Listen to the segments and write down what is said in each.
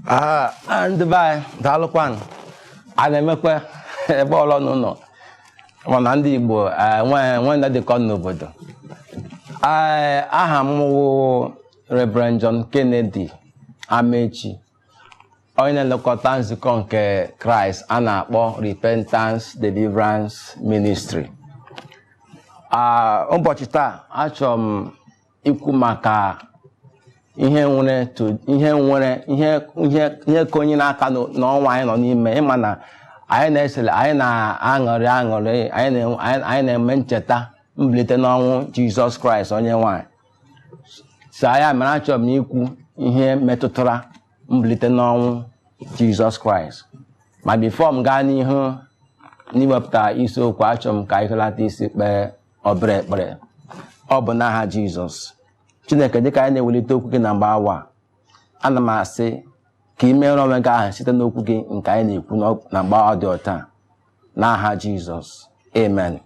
Ndị be anyị daalụkwanụ. A na-emekwa ebe ọlọ n'ụlọ mana ndị Igbo nwe ndị dịkọ n'obodo. Aha m wụ Reverend John Kennedy Amechi, onye na-elekọta nzukọ nke Kraịst a na-akpọ Repentance Deliverance Ministry. Ụbọchị taa achọrọ m ikwu maka ihe ka onye n'aka n'ọnwa anyị nọ n'ime. Ịma na anyị na-aṅụrị anyị na-eme ncheta mbilite n'ọnwụ Jizọs Kraịst onye nwanyị. So ya mere achọrọ m ikwu ihe metụtara mbilite n'ọnwụ Jizọs Kraịst. Ma bifo m gaa n'ihu n'iwepụta isiokwu, achọrọ m ka anyị hụlata isi kpee obere ekpere. Ọ bụ n'aha Jizọs. Chineke, dịka anyị na-ewelite okwu gị na mgbe awa, ana m asị ka ị mere onwe gị ahụ site n'okwu gị nke anyị na-ekwu na mgbe ọ dị ọta n'aha Jizọs, amen.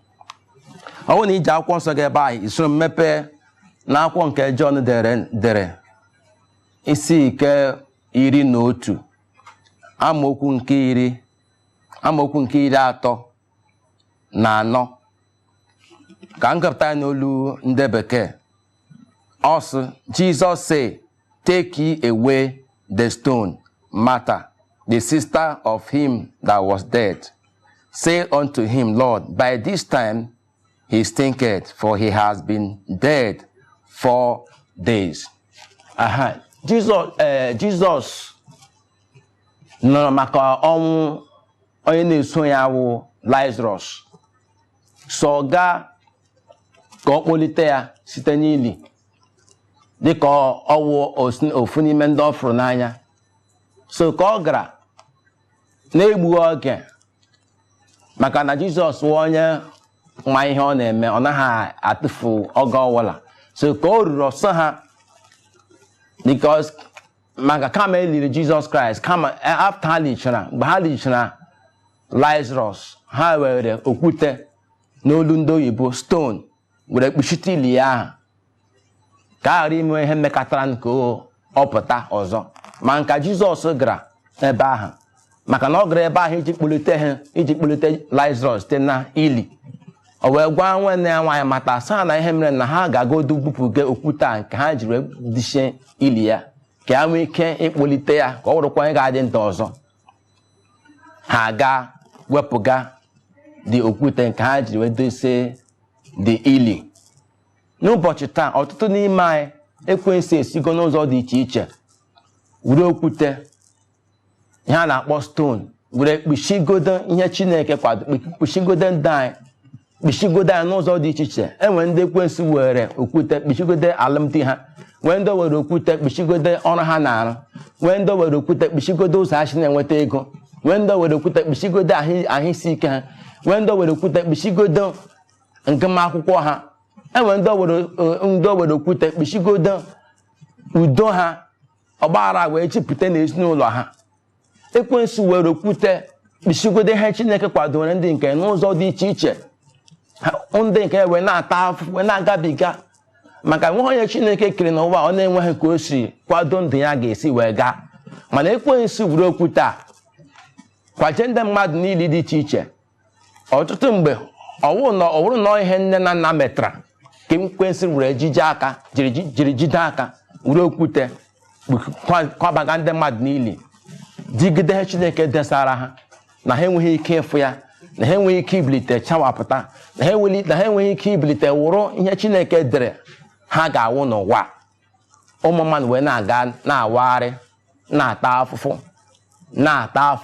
Ọ bụrụ na iji akwụkwọ nsọ gị ebe ahụ, isoro m mepee na akwụkwọ nke Jọn dere isi nke 11 amaokwu nke 34 ka m gụpụta ya n'olu ndị bekee. Also, Jesus said, "Take ye away the stone." Martha, the sister of him that was dead, said unto him, "Lord, by this time he stinketh, for he has been dead 4 days." Jesus nọrọ maka ọnwụ onye na-eso ya wụ Lazarus. So gaa ka ọ kpọlite ya site n'ili, dịka ọwụ ofu n'ime ndị ọ fụrụ n'anya. So ka ọ gara na-egbughị oge, maka na Jizọs wụ onye ma ihe ọ na-eme, ọ naghị atụfu oge ọwụla. So ka o ruru ọsọ ha, because maka kama eliri Jizọs Kraịst, kama after mgbe ha lichara Lazarus, ha were okwute n'olu ndị oyibo stone were kpuchite ili ya ahụ ka a ghara ime ihe mmekọtara nke ọ pụta ọzọ. Ma nka Jizọs gara ebe ahụ, maka na ọ gara ebe ahụ iji kpọlite Lazarus site na ili. O wee gwa nwanne ya nwaanyị mata saa na ihe mere na ha ga-agodu bupụga okwute a nke ha jiri dichie ili ya, ka ya nwee ike ịkpọlite ya ka ọ wụrụkwa onye ga-adị ndụ ọzọ. Ha ga wepụga dị okwute nke ha jiri wee dosie dị ili. N'ụbọchị taa, ọtụtụ n'ime anyị ekwensu esigo n'ụzọ dị iche iche were okwute, ihe a na-akpọ stone, were kpuchigodo ihe Chineke kwado, kpuchigodo ndị anyị, kpuchigodo anyị n'ụzọ dị iche iche. Enwere ndị ekwensu were okwute kpuchigodo alụmdi ha, nwee ndị were okwute kpuchigodo ọrụ ha na-arụ, nwee ndị were okwute kpuchigodo ụzọ ha si na-enweta ego, nwee ndị were okwute kpuchigodo ahụ isi ike ha, nwee ndị were okwute kpuchigodo ngụmakwụkwọ ha, enwere ndị were okwute kpuchigodo udo ha, ọgbaghara wee chịpụta n'ezinụlọ ha. Ekwensu were okwute kpuchigodo ihe Chineke kwadoro ndị nke n'ụzọ dị iche iche, ndị nke wee na-ata afụfụ, wee na-agabiga, maka nwe onye Chineke kere n'ụwa ọ na-enweghị ka o si kwado ndụ ya ga-esi wee gaa. Mana ekwensu were okwute a kwaje ndị mmadụ niile dị iche iche. Ọtụtụ mgbe ọ wụrụ na ihe nne na nna metara ka ekwensu were jiri jide aka were okwute kwabaga ndị mmadụ niile, digide ihe Chineke desara ha, na ha enweghị ike ịfụ ya, na ha enweghị ike ibilite chawapụta, na ha enweghị ike ibilite wụrụ ihe Chineke dere ha ga-awụ n'ụwa. Ụmụ mmadụ wee na-aga na-awagharị, na-ata afụfụ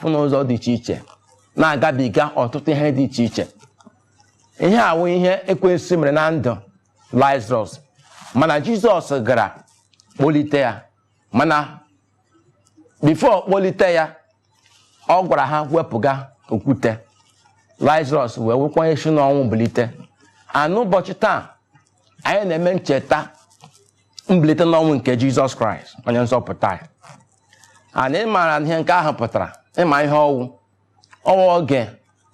n'ụzọ dị iche iche, na-agabiga ọtụtụ ihe dị iche iche. Ihe awụ ihe ekwensu mere na ndụ Lazarus, mana Jizọs gara kpọlite ya. Mana bifo kpọlite ya, ọ gwara ha wepụga okwute. Lazarus wee wụkwa isi n'ọnwụ bilite. N'ụbọchị taa, anyị na-eme ncheta mbilite n'ọnwụ nke Jizọs Kraịst onye nzọpụta anyị. Ana ị maara ihe nke ahụ pụtara, ịma ihe ọwụ oge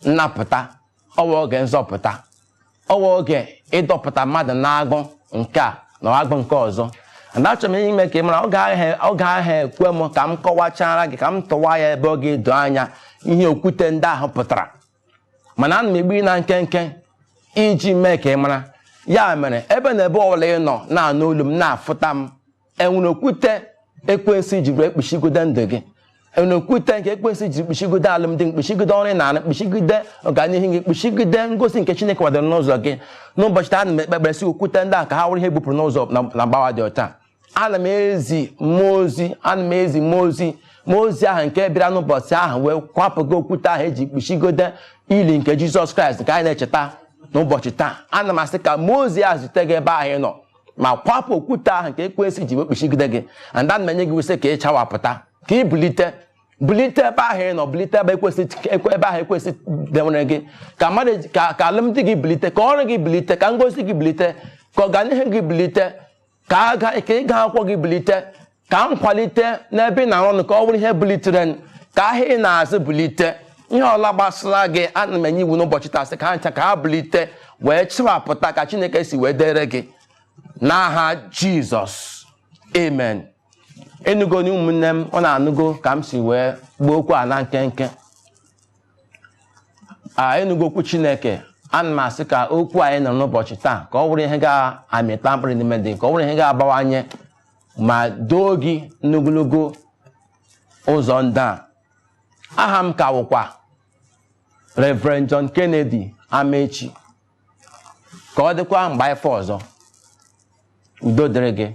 nnapụta, ọwụ oge nzọpụta, ọwụ oge ịdọpụta mmadụ n'agụ nke a na agụ nke ọzọ. and achọrọ m ime ka ị mara ọ ga-ahụ ekwe m ka m kọwachara gị ka m tọwa ya ebe ọ ga-edo anya ihe okwute ndị ahụ pụtara mana ana m egbu na nkenke iji mee ka ị mara ya mere ebe na ebe ọbụla ị nọ na-anụ olu m na-afụta m enwere okwute ekwensu jiri ekpuchigide ndụ gị enwere okwute nke ekwensu jiri kpuchigide alụmdi mkpuchigide ọrụ na kpuchigide ọganihu gị kpuchigide ngosi nke Chineke kwadoro n'ụzọ gị n'ụbọchị taa. Ana m ekpekperesi okwute ndị a ka ha were ihe bupụrụ n'ụzọ na mgbawa dị ọcha. Ana m ezi mmụọ ozi ahụ nke bịara n'ụbọchị ahụ wee kwapụgo okwute ahụ eji kpuchigide ili nke Jizọs Kraịst nke anyị na-echeta n'ụbọchị taa. Ana m asị ka mmụọ ozi ahụ zute gị ebe ahụ ị nọ ma kwapụ okwute ahụ nke ekwensu ji wekpuchigide gị. Ana m enye gị wese ka ị chawapụta ka ị bulite ebe ahụ ị nọ, bulite ebe ahụ ekwensu dewere gị, ka mmadụ ka alụmdi gị bulite, ka ọrụ gị bulite, ka ngozi gị bulite, ka ọganihu gị bulite, ka ịga akwụkwọ gị bulite, ka nkwalite n'ebe ị na-arụ ọrụ ka ọ bụrụ ihe bulitere, ka ahịa ị na-azụ bulite, ihe ọla gbasara gị. Ana m enye iwu n'ụbọchị taa sị ka ha ncha ka ha bulite wee chịwapụta ka Chineke si wee dere gị n'aha Jizọs, amen. Enugo ụmụnne m, ọ na-anụgo ka m si wee gbuo okwu a na nkenke. Enugo okwu Chineke. Ana m asị ka okwu anyị nọ n'ụbọchị taa ka ọ bụrụ ihe ga-amịta mkpụrụ n'ime dị, ka ọ bụrụ ihe ga-abawanye ma doo gị n'ogologo ụzọ ndị a. Aha m ka wụkwa Reverend John Kennedy Amechi. Ka ọ dịkwa mgbe anyị fọ ọzọ. Udo dịrị gị.